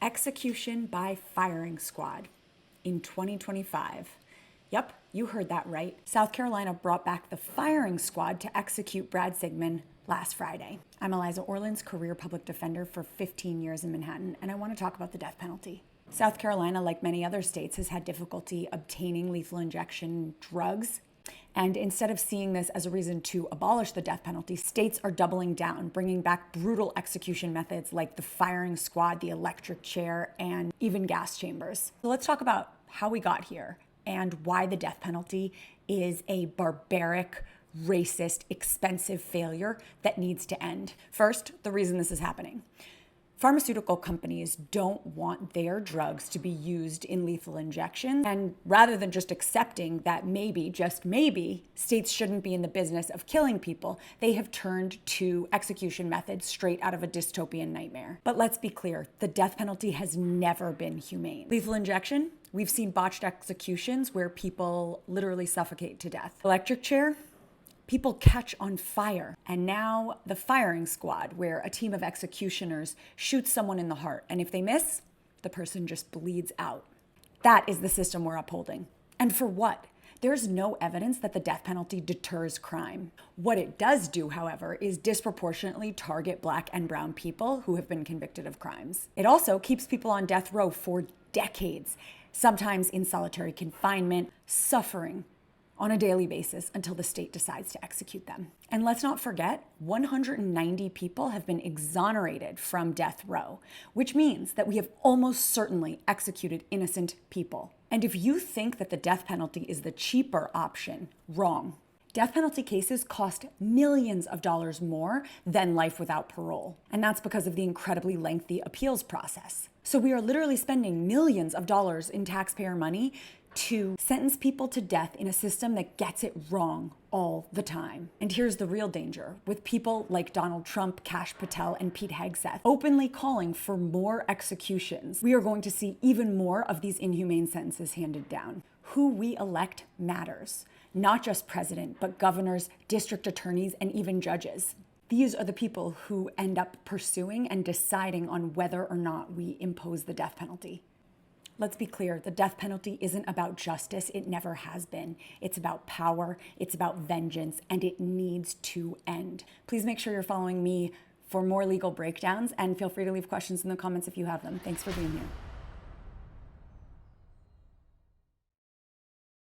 Execution by firing squad in 2025. Yep, you heard that right. South Carolina brought back the firing squad to execute Brad Sigmund last Friday. I'm Eliza Orlins, career public defender for 15 years in Manhattan, and I want to talk about the death penalty. South Carolina, like many other states, has had difficulty obtaining lethal injection drugs. And instead of seeing this as a reason to abolish the death penalty, states are doubling down, bringing back brutal execution methods like the firing squad, the electric chair, and even gas chambers. So let's talk about how we got here and why the death penalty is a barbaric, racist, expensive failure that needs to end. First, the reason this is happening. Pharmaceutical companies don't want their drugs to be used in lethal injections. And rather than just accepting that maybe, just maybe, states shouldn't be in the business of killing people, they have turned to execution methods straight out of a dystopian nightmare. But let's be clear, the death penalty has never been humane. Lethal injection? We've seen botched executions where people literally suffocate to death. Electric chair? People catch on fire. And now the firing squad, where a team of executioners shoots someone in the heart. And if they miss, the person just bleeds out. That is the system we're upholding. And for what? There's no evidence that the death penalty deters crime. What it does do, however, is disproportionately target Black and brown people who have been convicted of crimes. It also keeps people on death row for decades, sometimes in solitary confinement, suffering on a daily basis until the state decides to execute them. And let's not forget, 190 people have been exonerated from death row, which means that we have almost certainly executed innocent people. And if you think that the death penalty is the cheaper option, wrong. Death penalty cases cost millions of dollars more than life without parole. And that's because of the incredibly lengthy appeals process. So we are literally spending millions of dollars in taxpayer money to sentence people to death in a system that gets it wrong all the time. And here's the real danger. With people like Donald Trump, Kash Patel, and Pete Hegseth openly calling for more executions, we are going to see even more of these inhumane sentences handed down. Who we elect matters. Not just president, but governors, district attorneys, and even judges. These are the people who end up pursuing and deciding on whether or not we impose the death penalty. Let's be clear, the death penalty isn't about justice. It never has been. It's about power, it's about vengeance, and it needs to end. Please make sure you're following me for more legal breakdowns, and feel free to leave questions in the comments if you have them. Thanks for being here.